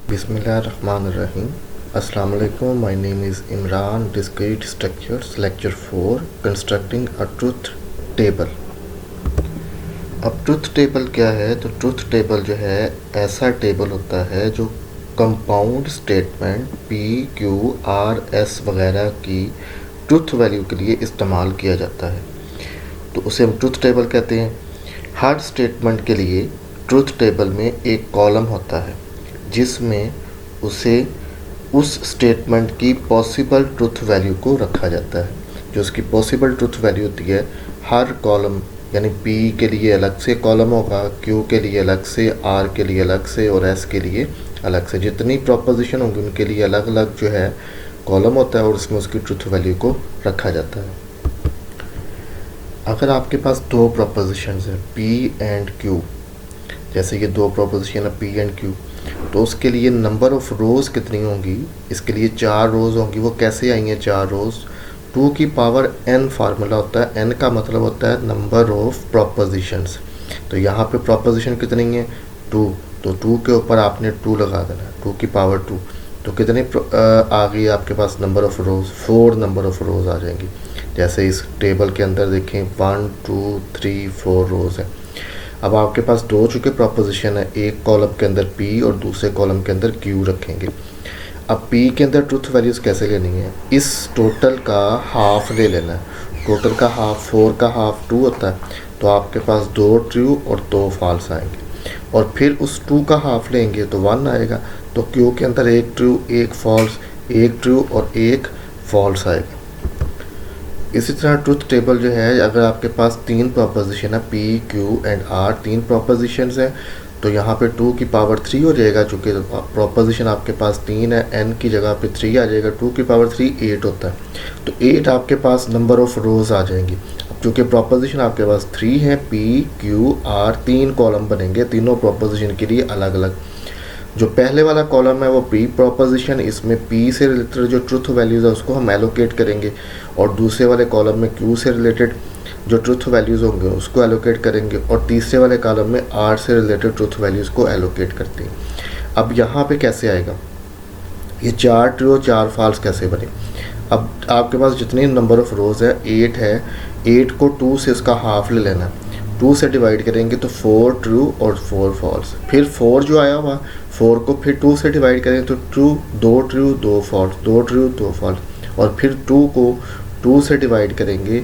Bismillahirrahmanirrahim. Assalamu alaikum. My name is Imran. Discrete Structures, Lecture 4, Constructing a Truth Table. अब truth table क्या है? तो truth table जो है ऐसा टेबल होता है जो compound statement P, Q, R, S वगैरह की ट्रुथ वैल्यू के लिए इस्तेमाल किया जाता है, तो उसे हम ट्रुथ टेबल कहते हैं। हर स्टेटमेंट के लिए ट्रुथ टेबल में एक कॉलम होता है जिसमें उसे उस स्टेटमेंट की पॉसिबल ट्रुथ वैल्यू को रखा जाता है। जो उसकी पॉसिबल ट्रुथ वैल्यू होती है, हर कॉलम यानी P के लिए अलग से कॉलम होगा, Q के लिए अलग से, R के लिए अलग से और S के लिए अलग से। जितनी प्रोपोजिशन होंगी उनके लिए अलग अलग जो है कॉलम होता है और उसमें उसकी ट्रुथ वैल्यू को रखा जाता है। अगर आपके पास दो प्रोपोजिशंस हैं P एंड Q, जैसे ये दो प्रोपोजिशन है P एंड Q, तो उसके लिए नंबर ऑफ़ रोज़ कितनी होंगी? इसके लिए 4 रोज़ होंगी। वो कैसे आएंगे 4 रोज़? 2 की पावर n फार्मूला होता है। n का मतलब होता है नंबर ऑफ़ प्रोपोजिशंस। तो यहाँ पे प्रोपोजिशन कितनी है? 2। तो 2 के ऊपर आपने 2 लगा देना है, 2 की पावर 2। तो कितनी आ गई आपके पास number of rows? 4 number of rows आ जाएंगी। जैसे इस टेबल के अंदर देखें 1 2 3 4 रोज़ है। अब आपके पास दो चुके प्रोपोजिशन है, एक कॉलम के अंदर P और दूसरे कॉलम के अंदर Q रखेंगे। अब P के अंदर ट्रुथ वैल्यूज़ कैसे लेनी है? इस टोटल का हाफ ले लेना है। टोटल का हाफ 4 का हाफ 2 होता है, तो आपके पास 2 ट्रू और 2 फॉल्स आएंगे। और फिर उस 2 का हाफ लेंगे तो 1 आएगा। तो Q के अंदर एक ट्रू एक फॉल्स, एक ट्रू और एक फॉल्स आएगा। इसी तरह ट्रुथ टेबल जो है, अगर आपके पास 3 प्रोपोजिशन है P, Q and R, 3 propositions हैं, तो यहाँ पे 2 की पावर 3 हो जाएगा। चूँकि प्रोपोजिशन आपके पास 3 है, n की जगह पे 3 आ जाएगा। 2 की पावर 3 8 होता है, तो 8 आपके पास नंबर ऑफ़ रोज़ आ जाएंगी। अब चूँकि प्रोपोजिशन आपके पास 3 है, P, Q, R, 3 कॉलम बनेंगे तीनों प्रोपोजिशन के लिए अलग अलग। जो पहले वाला कॉलम है वो P प्रोपोजिशन, इसमें P से रिलेटेड जो ट्रुथ वैल्यूज़ है उसको हम एलोकेट करेंगे, और दूसरे वाले कॉलम में Q से रिलेटेड जो ट्रुथ वैल्यूज़ होंगे उसको एलोकेट करेंगे, और तीसरे वाले कॉलम में R से रिलेटेड ट्रुथ वैल्यूज़ को एलोकेट करते हैं। अब यहाँ पे कैसे आएगा ये 4 ट्रू और 4 फॉल्स कैसे बने? अब आपके पास जितनी नंबर ऑफ़ रोज़ है 8 है, 8 को 2 से उसका हाफ ले लेना। 2 से डिवाइड करेंगे तो 4 ट्रू और 4 फॉल्स। फिर 4 जो आया हुआ 4 को फिर 2 से डिवाइड करें तो 2 ट्रू 2 फॉल्स, 2 ट्रू 2 फॉल्स। और फिर 2 को 2 से डिवाइड करेंगे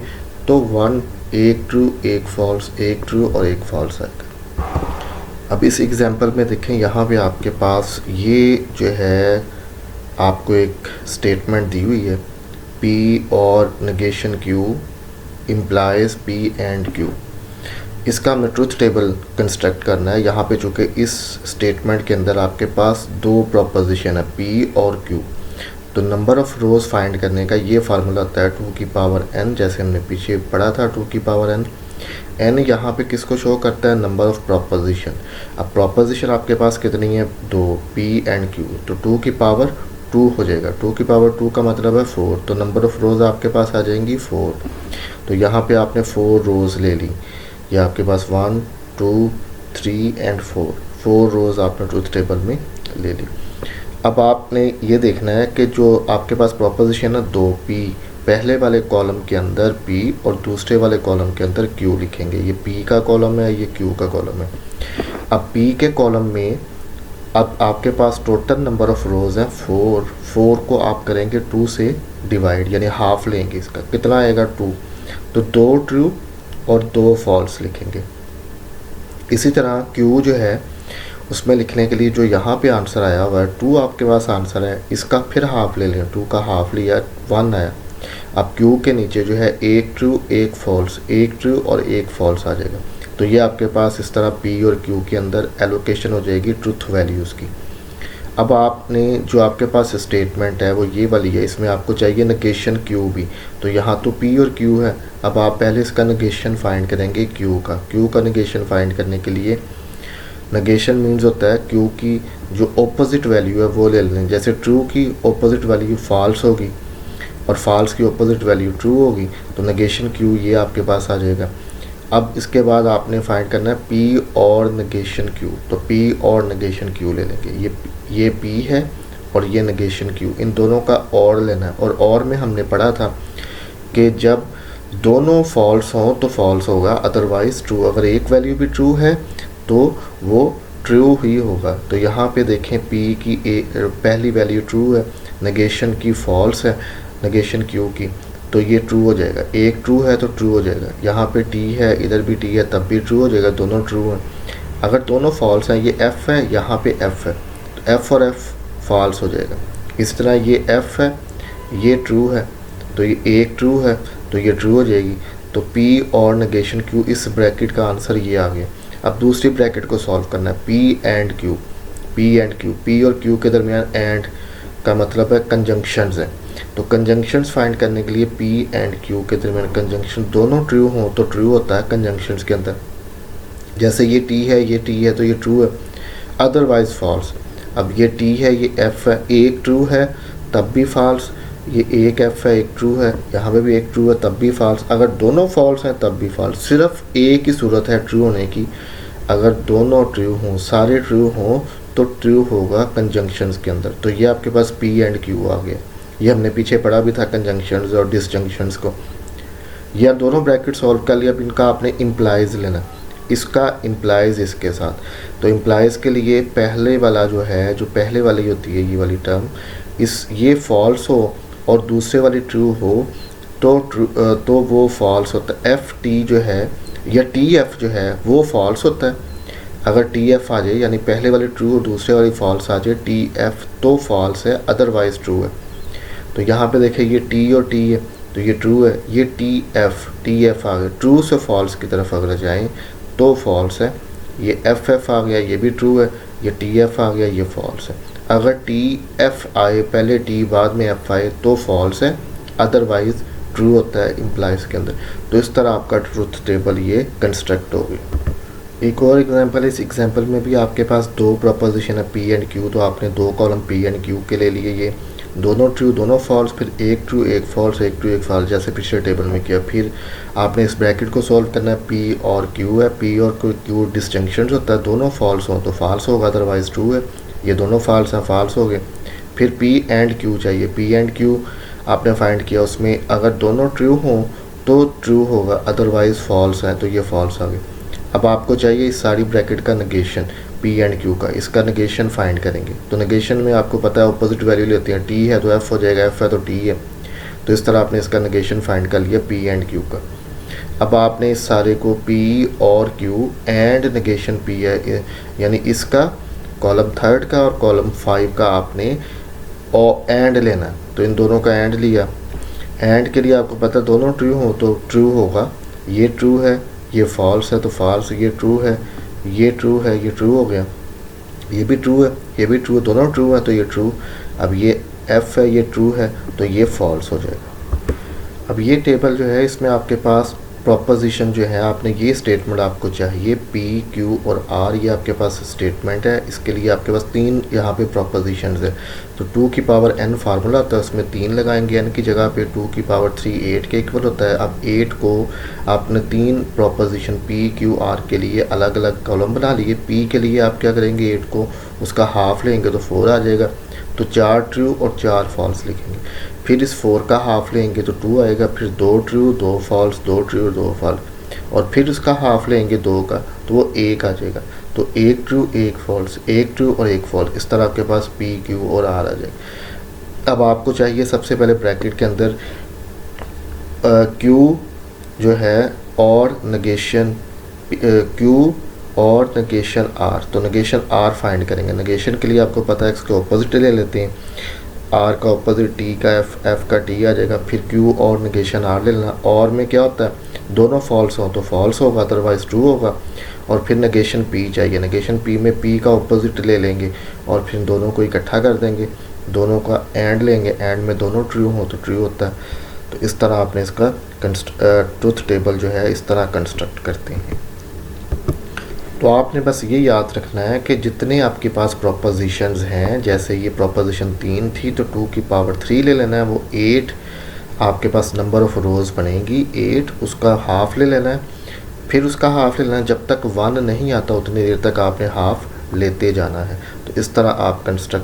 तो 1, एक ट्रू एक फॉल्स, एक ट्रू और एक फॉल्स आएगा। अब इस एग्जांपल में देखें, यहाँ पे आपके पास ये जो है आपको एक स्टेटमेंट दी हुई है, P और negation Q implies P and Q। इसका हमें ट्रुथ टेबल कंस्ट्रक्ट करना है। यहाँ पे चूँकि इस स्टेटमेंट के अंदर आपके पास दो प्रोपोजिशन है P और Q, तो नंबर ऑफ़ रोज़ फाइंड करने का ये फार्मूला होता है 2 की पावर n, जैसे हमने पीछे पढ़ा था 2 की पावर n। n यहाँ पे किसको शो करता है? Number of proposition. अब प्रोपोजिशन आपके पास कितनी है? 2, P एंड Q, तो 2 की पावर 2 हो जाएगा। 2 की पावर 2 का मतलब है 4, तो नंबर ऑफ़ रोज़ आपके पास आ जाएंगी 4। तो यहाँ पे आपने 4 रोज़ ले ली। ये आपके पास 1 2 3 एंड 4 रोज़ आपने ट्रुथ टेबल में ले ली। अब आपने ये देखना है कि जो आपके पास प्रोपोजिशन है 2P, पहले वाले कॉलम के अंदर P और दूसरे वाले कॉलम के अंदर Q लिखेंगे। ये P का कॉलम है, ये Q का कॉलम है। अब P के कॉलम में अब आपके पास टोटल नंबर ऑफ़ रोज़ हैं 4 को आप करेंगे 2 से डिवाइड, यानी हाफ लेंगे इसका। कितना आएगा? 2। तो 2 ट्रू और 2 फॉल्स लिखेंगे। इसी तरह Q जो है उसमें लिखने के लिए जो यहाँ पे आंसर आया हुआ है 2 आपके पास आंसर है, इसका फिर हाफ ले लें। 2 का हाफ लिया 1 आया। अब Q के नीचे जो है एक ट्रू एक फॉल्स, एक ट्रू और एक फॉल्स आ जाएगा। तो ये आपके पास इस तरह P और Q के अंदर एलोकेशन हो जाएगी ट्रुथ वैल्यूज़ की। अब आपने जो आपके पास स्टेटमेंट है वो ये वाली है, इसमें आपको चाहिए नेगेशन Q भी। तो यहाँ तो P और Q है, अब आप पहले इसका नेगेशन फाइंड करेंगे Q का नेगेशन फाइंड करने के लिए नेगेशन मीन्स होता है Q की जो ऑपोजिट वैल्यू है वो ले लें। जैसे ट्रू की ऑपोजिट वैल्यू फॉल्स होगी और फॉल्स की ऑपोजिट वैल्यू ट्रू होगी, तो नेगेशन Q ये आपके पास आ जाएगा। अब इसके बाद आपने फाइंड करना है पी और नेगेशन क्यू। तो पी और नेगेशन क्यू ले लेंगे। ये पी है और ये नेगेशन क्यू, इन दोनों का और लेना है। और में हमने पढ़ा था कि जब दोनों फॉल्स हों तो फॉल्स होगा, अदरवाइज ट्रू। अगर एक वैल्यू भी ट्रू है तो वो ट्रू ही होगा। तो यहाँ पे देखें पी की पहली वैल्यू ट्रू है, नेगेशन की फॉल्स है, नेगेशन क्यू की, तो ये ट्रू हो जाएगा। एक ट्रू है तो ट्रू हो जाएगा। यहाँ पे टी है, इधर भी टी है, तब भी ट्रू हो जाएगा, दोनों ट्रू हैं। अगर दोनों फॉल्स हैं, ये एफ़ है, यहाँ पे एफ़ है, तो एफ़ और एफ़ फॉल्स हो जाएगा। इस तरह ये एफ़ है, ये ट्रू है, तो ये एक ट्रू है, तो ये ट्रू हो जाएगी। तो पी और नेगेशन क्यू, इस ब्रैकेट का आंसर ये आ गया। अब दूसरी ब्रैकेट को सॉल्व करना है, P and Q. P and Q, P और क्यू के दरमियान एंड का मतलब है कंजंक्शंस है। तो कंजंक्शंस फाइंड करने के लिए पी एंड क्यू के दरमियान कंजंक्शन दोनों ट्रू हों तो ट्रू होता है कंजंक्शंस के अंदर। जैसे ये टी है, ये टी है, तो ये ट्रू है, अदरवाइज फॉल्स। अब ये टी है, ये एफ़ है, एक ट्रू है तब भी फॉल्स, ये एक एफ़ है, एक ट्रू है, यहाँ पे भी एक ट्रू है तब भी फॉल्स। अगर दोनों फॉल्स हैं तब भी फॉल्स। सिर्फ एक ही सूरत है ट्रू होने की, अगर दोनों ट्रू हों, सारे ट्रू हों, तो ट्रू होगा कंजंक्शंस के अंदर। तो ये आपके पास पी एंड क्यू आ गया। ये हमने पीछे पढ़ा भी था कंजंक्शंस और डिसजंक्शंस को। यह दोनों ब्रैकेट सॉल्व कर लिया। अब इनका आपने इम्प्लाइज लेना, इसका इम्प्लाइज इसके साथ। तो इम्प्लाइज के लिए पहले वाला जो है, जो पहले वाली होती है ये वाली टर्म, ये फॉल्स हो और दूसरे वाली ट्रू हो तो वो फॉल्स होता है। एफ़ टी जो है या टी एफ़ जो है वो फॉल्स होता है। अगर टी एफ़ आ जाए, यानी पहले वाली ट्रू और दूसरे वाली फॉल्स आ जाए, टी एफ़ तो फॉल्स है, अदरवाइज ट्रू है। तो यहाँ पे देखें ये टी और टी है, तो ये ट्रू है। ये टी एफ़ आ गया, ट्रू से फॉल्स की तरफ अगर जाएँ तो फॉल्स है। ये एफ़ एफ़ आ गया, ये भी ट्रू है। ये टी एफ़ आ गया, ये फॉल्स है। अगर टी एफ़ आए, पहले टी बाद में एफ़ आए, तो फॉल्स है, अदरवाइज ट्रू होता है इम्प्लाइज के अंदर। तो इस तरह आपका ट्रुथ टेबल ये कंस्ट्रक्ट होगी। एक और एग्जांपल, इस एग्जांपल में भी आपके पास दो प्रोपोजिशन है पी एंड क्यू। तो आपने दो कॉलम पी एंड क्यू के ले लिए, ये दोनों ट्रू दोनों फॉल्स, फिर एक ट्रू एक फॉल्स, एक ट्रू एक फॉल्स, जैसे पिछले टेबल में किया। फिर आपने इस ब्रैकेट को सॉल्व करना है, पी और क्यू है, पी और क्यू डिस्जंक्शन होता है, दोनों फॉल्स हों तो फॉल्स होगा, अदरवाइज ट्रू है। ये दोनों फॉल्स हैं, फॉल्स हो गए। फिर पी एंड क्यू चाहिए, पी एंड क्यू आपने फाइंड किया, उसमें अगर दोनों ट्रू हों तो ट्रू होगा, अदरवाइज फॉल्स है, तो ये फॉल्स आ गए। अब आपको चाहिए इस सारी ब्रैकेट का नेगेशन, पी एंड क्यू का, इसका नेगेशन फाइंड करेंगे। तो नेगेशन में आपको पता है अपोजिट वैल्यू लेते हैं, टी है तो एफ़ हो जाएगा, एफ़ है तो टी है। तो इस तरह आपने इसका नेगेशन फाइंड कर लिया पी एंड क्यू का। अब आपने इस सारे को पी और क्यू एंड नेगेशन पी है, यानी इसका कॉलम थर्ड का और कॉलम 5 का आपने एंड लेना। तो इन दोनों का एंड लिया। एंड के लिए आपको पता है दोनों ट्रू हो तो ट्रू होगा। ये ट्रू है, ये फॉल्स है तो फॉल्स, ये ट्रू है, ये ट्रू है, ये ट्रू हो गया। ये भी ट्रू है, ये भी ट्रू है, दोनों ट्रू है तो ये ट्रू। अब ये एफ़ है, ये ट्रू है, तो ये फॉल्स हो जाएगा। अब ये टेबल जो है, इसमें आपके पास प्रोपोजिशन जो है, आपने ये स्टेटमेंट आपको चाहिए, पी क्यू और आर, ये आपके पास स्टेटमेंट है। इसके लिए आपके पास तीन यहाँ पे प्रोपोजिशंस है। तो 2 की पावर n फार्मूला होता है, उसमें 3 लगाएंगे n की जगह पे। 2 की पावर 3 8 के इक्वल होता है। अब 8 को आपने 3 प्रोपोजिशन पी क्यू आर के लिए अलग अलग कॉलम बना लिए। पी के लिए आप क्या करेंगे, 8 को उसका हाफ लेंगे तो 4 आ जाएगा, तो 4 ट्रू और 4 फॉल्स लिखेंगे। फिर इस 4 का हाफ लेंगे तो 2 आएगा, फिर 2 ट्रू 2 फॉल्स, 2 ट्रू 2 फॉल्स, और फिर उसका हाफ लेंगे 2 का तो वो 1 आ जाएगा। तो 1 ट्रू 1 फॉल्स, 1 ट्रू और 1 फॉल्स, इस तरह आपके पास पी क्यू और आर आ जाएगा। अब आपको चाहिए सबसे पहले ब्रैकेट के अंदर क्यू जो है और नेगेशन क्यू और नेगेशन आर। तो नेगेशन आर फाइंड करेंगे। नेगेशन के लिए आपको पता है इसके ऑपोजिट ले लेते हैं, आर का ऑपोजिट टी का एफ का टी आ जाएगा। फिर क्यू और नेगेशन आर ले लेना। और में क्या होता है, दोनों फॉल्स हो तो फॉल्स होगा, अदरवाइज ट्रू होगा। और फिर नेगेशन पी चाहिए। नेगेशन पी में पी का ऑपोजिट ले लेंगे और फिर दोनों को इकट्ठा कर देंगे, दोनों का एंड लेंगे, एंड में दोनों ट्रू हो तो ट्रू होता है। तो इस तरह आपने इसका ट्रुथ टेबल जो है इस तरह कंस्ट्रक्ट करते हैं। तो आपने बस ये याद रखना है कि जितने आपके पास प्रोपोजिशंस हैं, जैसे ये प्रोपोजिशन 3 थी तो 2 की पावर 3 ले लेना है, वो 8 आपके पास नंबर ऑफ़ रोज़ बनेगी 8, उसका हाफ ले लेना है। फिर उसका हाफ ले लेना, जब तक 1 नहीं आता उतनी देर तक आपने हाफ लेते जाना है। तो इस तरह आप कंस्ट्रक्ट